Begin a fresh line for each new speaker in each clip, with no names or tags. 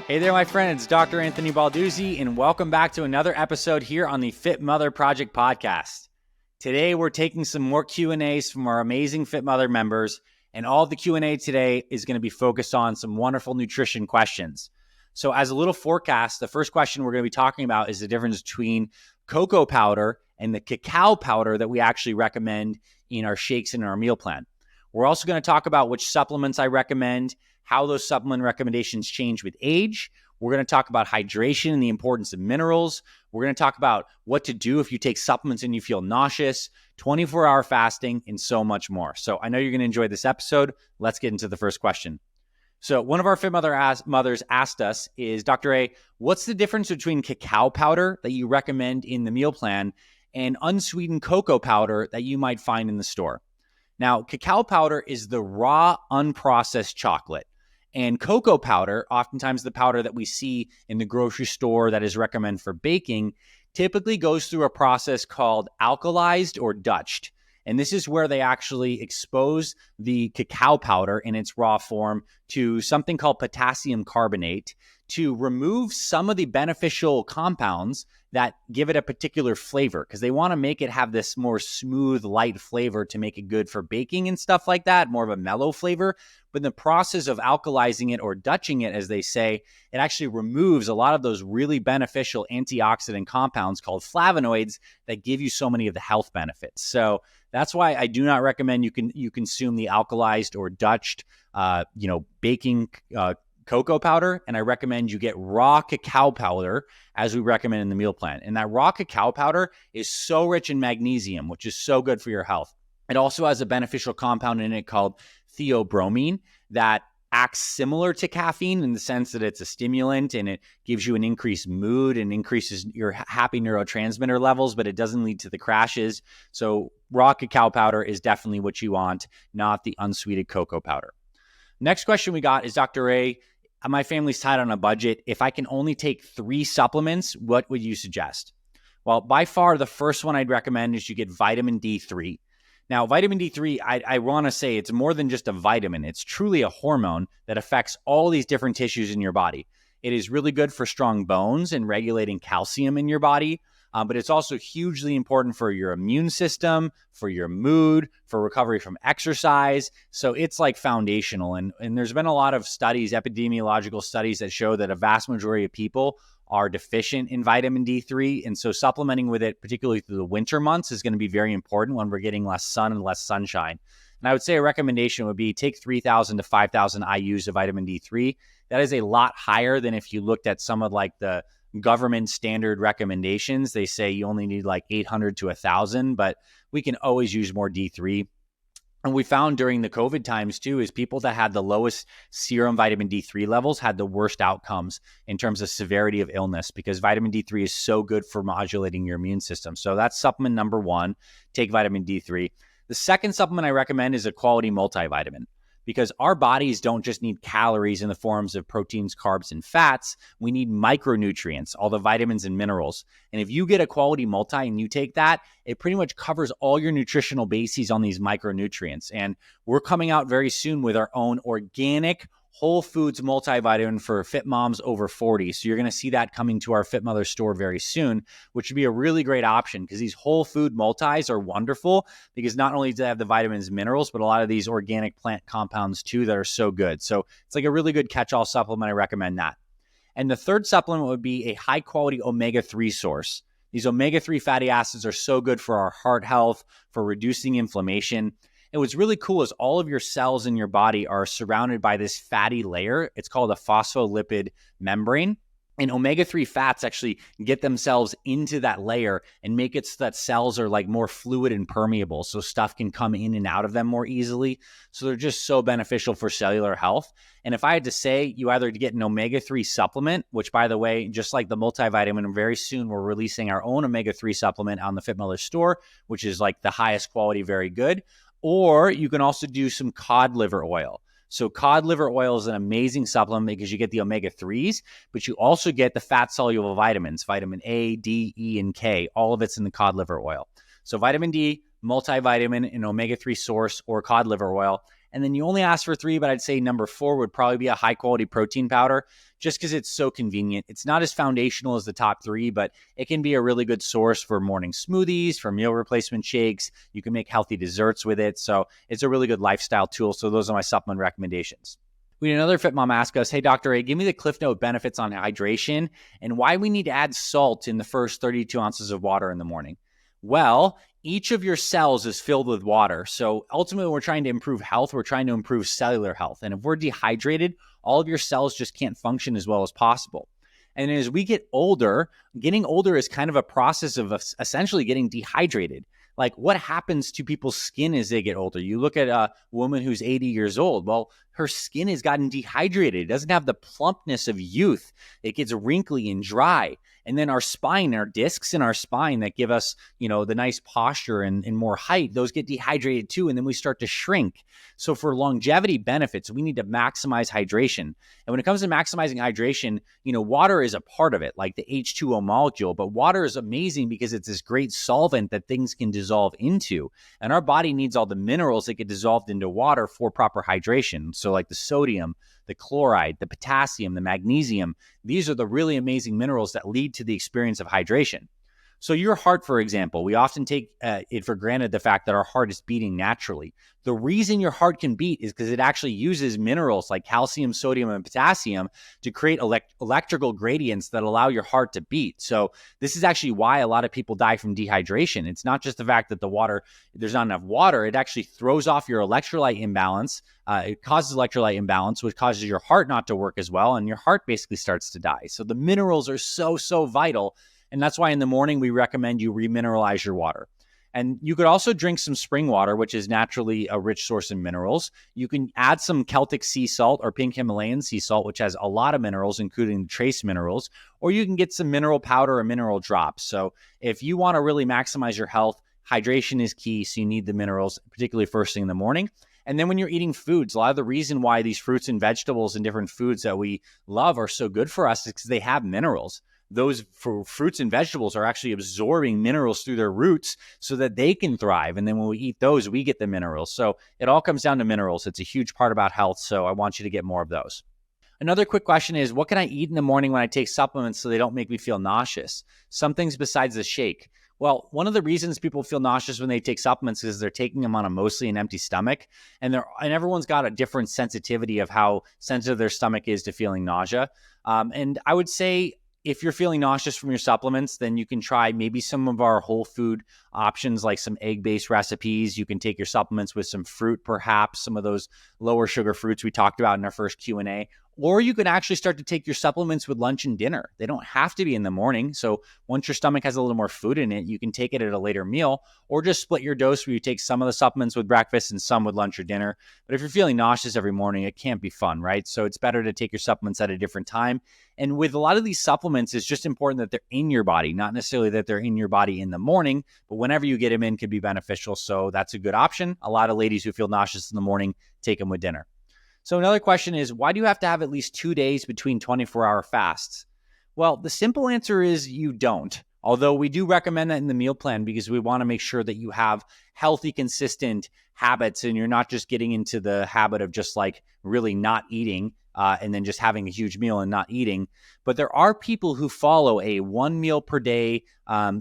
Hey there, my friend. It's Dr. Anthony Balduzzi, and welcome back to another episode here on the Fit Mother Project podcast. Today, we're taking some more Q&As from our amazing Fit Mother members, and all of the Q&A today is going to be focused on some wonderful nutrition questions. So as a little forecast, the first question we're going to be talking about is the difference between cocoa powder and the cacao powder that we actually recommend in our shakes and our meal plan. We're also going to talk about which supplements I recommend, how those supplement recommendations change with age. We're going to talk about hydration and the importance of minerals. We're going to talk about what to do if you take supplements and you feel nauseous, 24-hour fasting, and so much more. So I know you're going to enjoy this episode. Let's get into the first question. So one of our Fit mothers asked us is, Dr. A, what's the difference between cacao powder that you recommend in the meal plan and unsweetened cocoa powder that you might find in the store? Now, cacao powder is the raw, unprocessed chocolate. And cocoa powder, oftentimes the powder that we see in the grocery store that is recommended for baking, typically goes through a process called alkalized or Dutched. And this is where they actually expose the cacao powder in its raw form to something called potassium carbonate to remove some of the beneficial compounds that give it a particular flavor, because they want to make it have this more smooth, light flavor to make it good for baking and stuff like that, more of a mellow flavor. But in the process of alkalizing it or Dutching it, as they say, it actually removes a lot of those really beneficial antioxidant compounds called flavonoids that give you so many of the health benefits. So that's why I do not recommend you consume the alkalized or Dutched, baking cocoa powder, and I recommend you get raw cacao powder as we recommend in the meal plan. And that raw cacao powder is so rich in magnesium, which is so good for your health. It also has a beneficial compound in it called theobromine that acts similar to caffeine in the sense that it's a stimulant and it gives you an increased mood and increases your happy neurotransmitter levels, but it doesn't lead to the crashes. So raw cacao powder is definitely what you want, not the unsweetened cocoa powder. Next question we got is, Dr. A, my family's tight on a budget. If I can only take 3 supplements, what would you suggest? Well, by far, the first one I'd recommend is you get vitamin D3. Now, vitamin D3, I want to say it's more than just a vitamin. It's truly a hormone that affects all these different tissues in your body. It is really good for strong bones and regulating calcium in your body. But it's also hugely important for your immune system, for your mood, for recovery from exercise. So it's like foundational. And there's been a lot of studies, epidemiological studies, that show that a vast majority of people are deficient in vitamin D3. And so supplementing with it, particularly through the winter months, is going to be very important when we're getting less sun and less sunshine. And I would say a recommendation would be take 3,000 to 5,000 IUs of vitamin D3. That is a lot higher than if you looked at some of like the government standard recommendations. They say you only need like 800 to 1,000, but we can always use more D3. And we found during the COVID times too, is people that had the lowest serum vitamin D3 levels had the worst outcomes in terms of severity of illness, because vitamin D3 is so good for modulating your immune system. So that's supplement number 1, take vitamin D3. The second supplement I recommend is a quality multivitamin, because our bodies don't just need calories in the forms of proteins, carbs, and fats. We need micronutrients, all the vitamins and minerals. And if you get a quality multi and you take that, it pretty much covers all your nutritional bases on these micronutrients. And we're coming out very soon with our own organic whole foods multivitamin for fit moms over 40. So you're going to see that coming to our Fit Mother store very soon, which would be a really great option, because these whole food multis are wonderful, because not only do they have the vitamins and minerals, but a lot of these organic plant compounds too that are so good. So it's like a really good catch-all supplement. I recommend that. And the third supplement would be a high-quality omega-3 source. These omega-3 fatty acids are so good for our heart health, for reducing inflammation. And what's really cool is all of your cells in your body are surrounded by this fatty layer. It's called a phospholipid membrane. And omega-3 fats actually get themselves into that layer and make it so that cells are like more fluid and permeable, so stuff can come in and out of them more easily. So they're just so beneficial for cellular health. And if I had to say, you either get an omega-3 supplement, which, by the way, just like the multivitamin, very soon we're releasing our own omega-3 supplement on the Fit Mother store, which is like the highest quality, very good. Or you can also do some cod liver oil. So cod liver oil is an amazing supplement because you get the omega-3s, but you also get the fat-soluble vitamins, vitamin A, D, E, and K. All of it's in the cod liver oil. So vitamin D, multivitamin, an omega-3 source, or cod liver oil. And then you only ask for 3, but I'd say number 4 would probably be a high quality protein powder, just because it's so convenient. It's not as foundational as the top 3, but it can be a really good source for morning smoothies, for meal replacement shakes. You can make healthy desserts with it. So it's a really good lifestyle tool. So those are my supplement recommendations. We had another Fit Mom ask us, hey, Dr. A, give me the Cliff Note benefits on hydration and why we need to add salt in the first 32 ounces of water in the morning. Well, each of your cells is filled with water. So ultimately, we're trying to improve health. We're trying to improve cellular health. And if we're dehydrated, all of your cells just can't function as well as possible. And as we get older, getting older is kind of a process of essentially getting dehydrated. Like, what happens to people's skin as they get older? You look at a woman who's 80 years old. Well, her skin has gotten dehydrated. It doesn't have the plumpness of youth. It gets wrinkly and dry. And then our spine, our discs in our spine that give us, the nice posture and more height, those get dehydrated too. And then we start to shrink. So for longevity benefits, we need to maximize hydration. And when it comes to maximizing hydration, water is a part of it, like the H2O molecule. But water is amazing because it's this great solvent that things can dissolve into. And our body needs all the minerals that get dissolved into water for proper hydration. So like the sodium, the chloride, the potassium, the magnesium, these are the really amazing minerals that lead to the experience of hydration. So your heart, for example, we often take it for granted the fact that our heart is beating naturally. The reason your heart can beat is because it actually uses minerals like calcium, sodium, and potassium to create electrical gradients that allow your heart to beat. So this is actually why a lot of people die from dehydration. It's not just the fact that there's not enough water. It actually throws off your electrolyte imbalance. It causes electrolyte imbalance, which causes your heart not to work as well, and your heart basically starts to die. So the minerals are so vital. And that's why in the morning, we recommend you remineralize your water. And you could also drink some spring water, which is naturally a rich source of minerals. You can add some Celtic sea salt or pink Himalayan sea salt, which has a lot of minerals, including trace minerals, or you can get some mineral powder or mineral drops. So if you want to really maximize your health, hydration is key. So you need the minerals, particularly first thing in the morning. And then when you're eating foods, a lot of the reason why these fruits and vegetables and different foods that we love are so good for us is because they have minerals. Those fruits and vegetables are actually absorbing minerals through their roots so that they can thrive. And then when we eat those, we get the minerals. So it all comes down to minerals. It's a huge part about health. So I want you to get more of those. Another quick question is, what can I eat in the morning when I take supplements so they don't make me feel nauseous? Some things besides the shake. Well, one of the reasons people feel nauseous when they take supplements is they're taking them on mostly an empty stomach. And everyone's got a different sensitivity of how sensitive their stomach is to feeling nausea. And I would say, if you're feeling nauseous from your supplements, then you can try maybe some of our whole food options, like some egg-based recipes. You can take your supplements with some fruit, perhaps some of those lower sugar fruits we talked about in our first Q&A. Or you can actually start to take your supplements with lunch and dinner. They don't have to be in the morning. So once your stomach has a little more food in it, you can take it at a later meal, or just split your dose where you take some of the supplements with breakfast and some with lunch or dinner. But if you're feeling nauseous every morning, it can't be fun, right? So it's better to take your supplements at a different time. And with a lot of these supplements, it's just important that they're in your body, not necessarily that they're in your body in the morning, but whenever you get them in can be beneficial. So that's a good option. A lot of ladies who feel nauseous in the morning take them with dinner. So another question is, why do you have to have at least 2 days between 24-hour fasts? Well, the simple answer is you don't. Although we do recommend that in the meal plan because we want to make sure that you have healthy, consistent habits and you're not just getting into the habit of just like really not eating and then just having a huge meal and not eating. But there are people who follow a 1 meal per day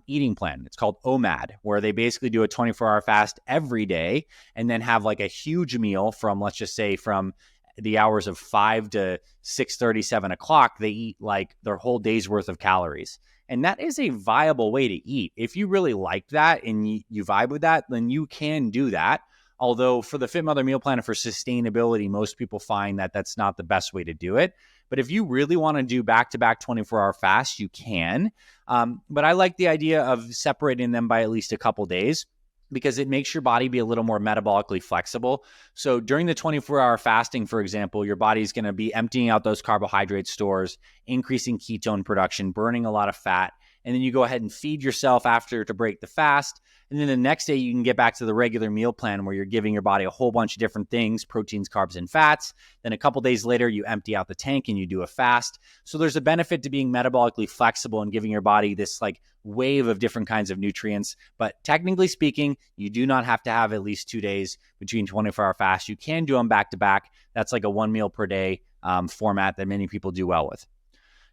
eating plan. It's called OMAD, where they basically do a 24-hour fast every day and then have like a huge meal from, let's just say, from the hours of 5 to 6:30, 7 o'clock. They eat like their whole day's worth of calories. And that is a viable way to eat. If you really like that and you vibe with that, then you can do that. Although for the Fit Mother Meal Plan and for sustainability, most people find that that's not the best way to do it. But if you really want to do back-to-back 24-hour fasts, you can. But I like the idea of separating them by at least a couple days, because it makes your body be a little more metabolically flexible. So during the 24-hour fasting, for example, your body's going to be emptying out those carbohydrate stores, increasing ketone production, burning a lot of fat. and then you go ahead and feed yourself after to break the fast. And then the next day, you can get back to the regular meal plan where you're giving your body a whole bunch of different things, proteins, carbs, and fats. Then a couple days later, you empty out the tank and you do a fast. So there's a benefit to being metabolically flexible and giving your body this like wave of different kinds of nutrients. But technically speaking, you do not have to have at least 2 days between 24-hour fasts. You can do them back to back. That's like a 1 meal per day format that many people do well with.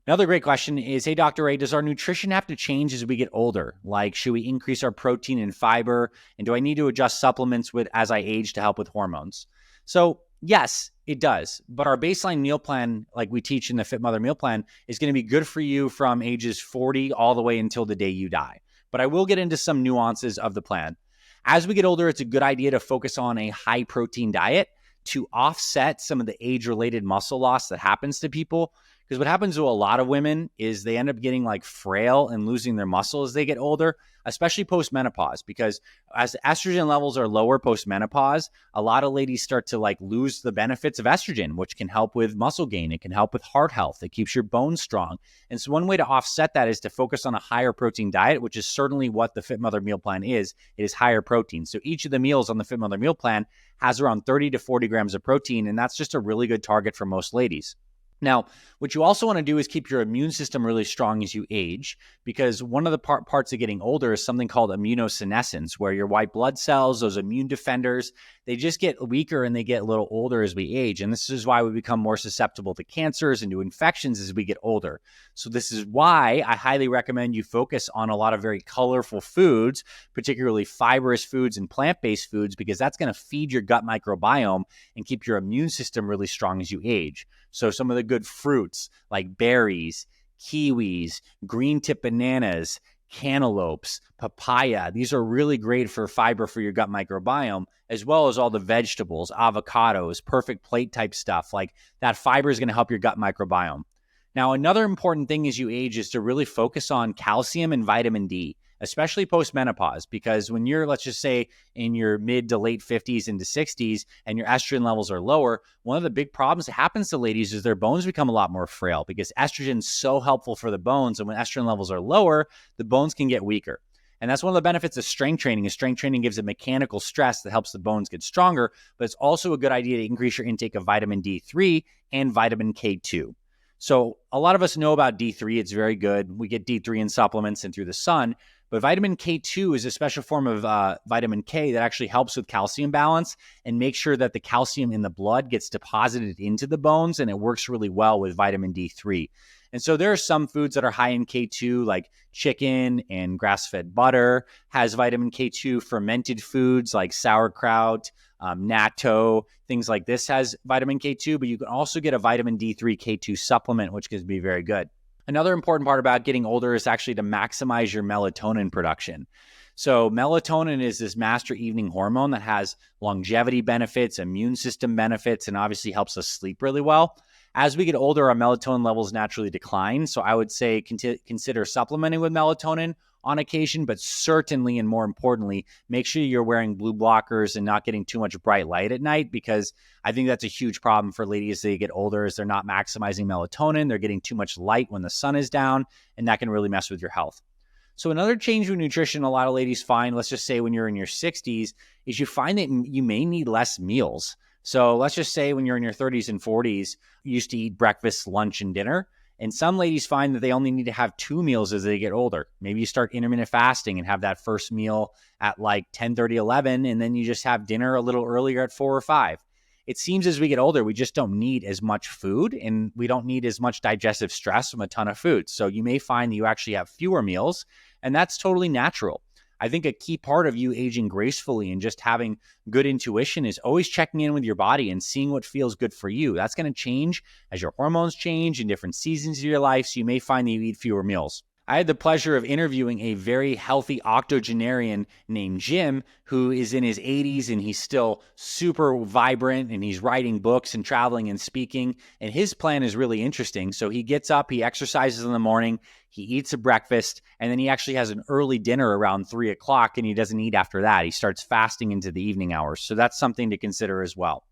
Another great question is, hey, Dr. Ray, does our nutrition have to change as we get older? Like, should we increase our protein and fiber? And do I need to adjust supplements as I age to help with hormones? So yes, it does. But our baseline meal plan, like we teach in the Fit Mother meal plan, is going to be good for you from ages 40 all the way until the day you die. But I will get into some nuances of the plan. As we get older, it's a good idea to focus on a high protein diet to offset some of the age-related muscle loss that happens to people. Because what happens to a lot of women is they end up getting like frail and losing their muscle as they get older, especially post-menopause. Because as estrogen levels are lower post-menopause, a lot of ladies start to like lose the benefits of estrogen, which can help with muscle gain. It can help with heart health. It keeps your bones strong. And so one way to offset that is to focus on a higher protein diet, which is certainly what the Fit Mother meal plan is. It is higher protein. So each of the meals on the Fit Mother meal plan has around 30 to 40 grams of protein, and that's just a really good target for most ladies. Now, what you also want to do is keep your immune system really strong as you age, because one of the parts of getting older is something called immunosenescence, where your white blood cells, those immune defenders, they just get weaker and they get a little older as we age. And this is why we become more susceptible to cancers and to infections as we get older. So this is why I highly recommend you focus on a lot of very colorful foods, particularly fibrous foods and plant-based foods, because that's going to feed your gut microbiome and keep your immune system really strong as you age. So some of the good fruits like berries, kiwis, green tip bananas, cantaloupes, papaya, these are really great for fiber for your gut microbiome, as well as all the vegetables, avocados, perfect plate type stuff. Like that fiber is going to help your gut microbiome. Now, another important thing as you age is to really focus on calcium and vitamin D, especially post-menopause, because when you're, let's just say, in your mid to late 50s into 60s and your estrogen levels are lower, one of the big problems that happens to ladies is their bones become a lot more frail because estrogen is so helpful for the bones. And when estrogen levels are lower, the bones can get weaker. And that's one of the benefits of strength training is strength training gives a mechanical stress that helps the bones get stronger, but it's also a good idea to increase your intake of vitamin D3 and vitamin K2. So a lot of us know about D3. It's very good. We get D3 in supplements and through the sun. But vitamin K2 is a special form of vitamin K that actually helps with calcium balance and makes sure that the calcium in the blood gets deposited into the bones, and it works really well with vitamin D3. And so there are some foods that are high in K2, like chicken and grass-fed butter has vitamin K2. Fermented foods like sauerkraut, natto, things like this has vitamin K2, but you can also get a vitamin D3 K2 supplement, which can be very good. Another important part about getting older is actually to maximize your melatonin production. So melatonin is this master evening hormone that has longevity benefits, immune system benefits, and obviously helps us sleep really well. As we get older, our melatonin levels naturally decline. So I would say consider supplementing with melatonin on occasion, but certainly and more importantly, make sure you're wearing blue blockers and not getting too much bright light at night, because I think that's a huge problem for ladies as they get older is they're not maximizing melatonin. They're getting too much light when the sun is down, and that can really mess with your health. So another change with nutrition a lot of ladies find, let's just say when you're in your 60s, is you find that you may need less meals. So let's just say when you're in your 30s and 40s, you used to eat breakfast, lunch, and dinner. And some ladies find that they only need to have 2 meals as they get older. Maybe you start intermittent fasting and have that first meal at like 10:30, 11, and then you just have dinner a little earlier at 4 or 5. It seems as we get older, we just don't need as much food and we don't need as much digestive stress from a ton of food. So you may find that you actually have fewer meals, and that's totally natural. I think a key part of you aging gracefully and just having good intuition is always checking in with your body and seeing what feels good for you. That's going to change as your hormones change in different seasons of your life. So you may find that you eat fewer meals. I had the pleasure of interviewing a very healthy octogenarian named Jim, who is in his 80s and he's still super vibrant and he's writing books and traveling and speaking. And his plan is really interesting. So he gets up, he exercises in the morning, he eats a breakfast, and then he actually has an early dinner around 3 o'clock and he doesn't eat after that. He starts fasting into the evening hours. So that's something to consider as well.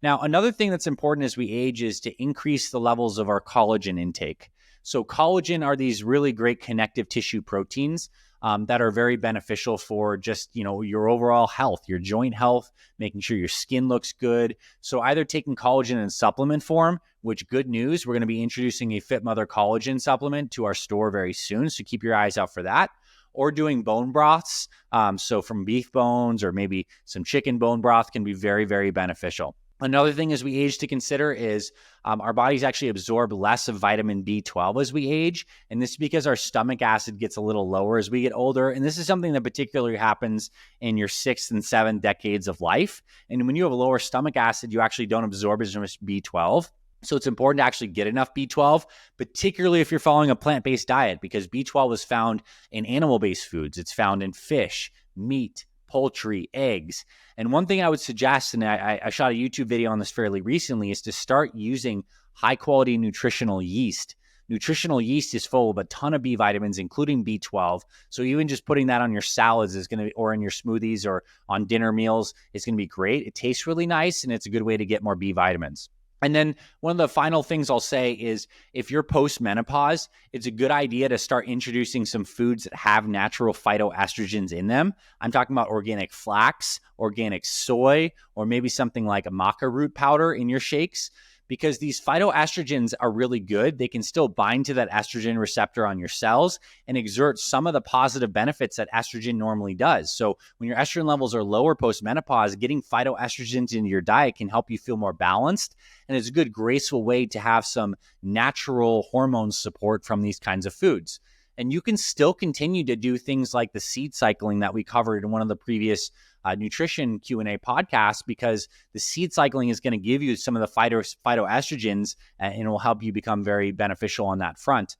Now, another thing that's important as we age is to increase the levels of our collagen intake. So collagen are these really great connective tissue proteins that are very beneficial for just, your overall health, your joint health, making sure your skin looks good. So either taking collagen in supplement form, which good news, we're going to be introducing a Fit Mother collagen supplement to our store very soon. So keep your eyes out for that. Or doing bone broths. So from beef bones or maybe some chicken bone broth can be very, very beneficial. Another thing as we age to consider is our bodies actually absorb less of vitamin B12 as we age. And this is because our stomach acid gets a little lower as we get older. And this is something that particularly happens in your 6th and 7th decades of life. And when you have a lower stomach acid, you actually don't absorb as much B12. So it's important to actually get enough B12, particularly if you're following a plant-based diet, because B12 is found in animal-based foods. It's found in fish, meat, poultry, eggs. And one thing I would suggest, and I shot a YouTube video on this fairly recently, is to start using high-quality nutritional yeast. Nutritional yeast is full of a ton of B vitamins, including B12. So even just putting that on your salads is going to, or in your smoothies or on dinner meals, is going to be great. It tastes really nice, and it's a good way to get more B vitamins. And then one of the final things I'll say is if you're post-menopause, it's a good idea to start introducing some foods that have natural phytoestrogens in them. I'm talking about organic flax, organic soy, or maybe something like a maca root powder in your shakes, because these phytoestrogens are really good. They can still bind to that estrogen receptor on your cells and exert some of the positive benefits that estrogen normally does. So when your estrogen levels are lower post-menopause, getting phytoestrogens into your diet can help you feel more balanced. And it's a good, graceful way to have some natural hormone support from these kinds of foods. And you can still continue to do things like the seed cycling that we covered in one of the previous nutrition Q&A podcasts, because the seed cycling is going to give you some of the phytoestrogens and it will help you become very beneficial on that front.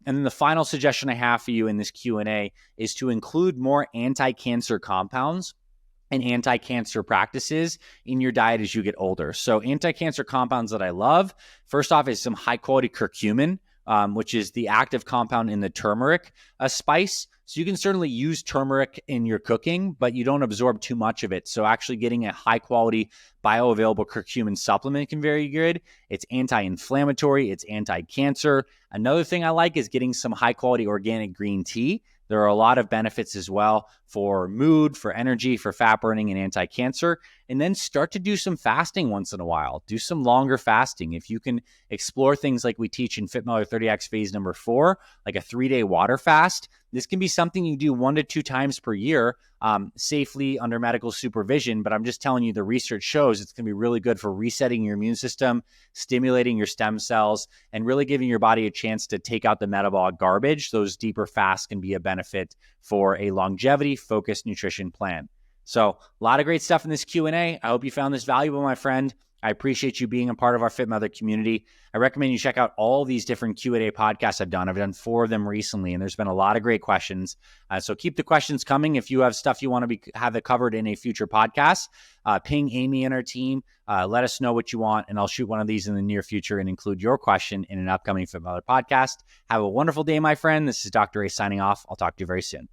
And then the final suggestion I have for you in this Q&A is to include more anti-cancer compounds and anti-cancer practices in your diet as you get older. So anti-cancer compounds that I love, first off, is some high-quality curcumin, which is the active compound in the turmeric spice. So you can certainly use turmeric in your cooking, but you don't absorb too much of it. So actually getting a high-quality bioavailable curcumin supplement can be very good. It's anti-inflammatory. It's anti-cancer. Another thing I like is getting some high-quality organic green tea. There are a lot of benefits as well for mood, for energy, for fat burning, and anti-cancer. And then start to do some fasting once in a while. Do some longer fasting. If you can explore things like we teach in Fit Mother 30X phase number 4, like a 3-day water fast, this can be something you do 1 to 2 times per year, safely under medical supervision. But I'm just telling you, the research shows it's going to be really good for resetting your immune system, stimulating your stem cells, and really giving your body a chance to take out the metabolic garbage. Those deeper fasts can be a benefit for a longevity-focused nutrition plan. So a lot of great stuff in this Q&A. I hope you found this valuable, my friend. I appreciate you being a part of our Fit Mother community. I recommend you check out all these different Q&A podcasts I've done. I've done 4 of them recently, and there's been a lot of great questions. So keep the questions coming. If you have stuff you want to have it covered in a future podcast, ping Amy and her team. Let us know what you want, and I'll shoot one of these in the near future and include your question in an upcoming Fit Mother podcast. Have a wonderful day, my friend. This is Dr. A signing off. I'll talk to you very soon.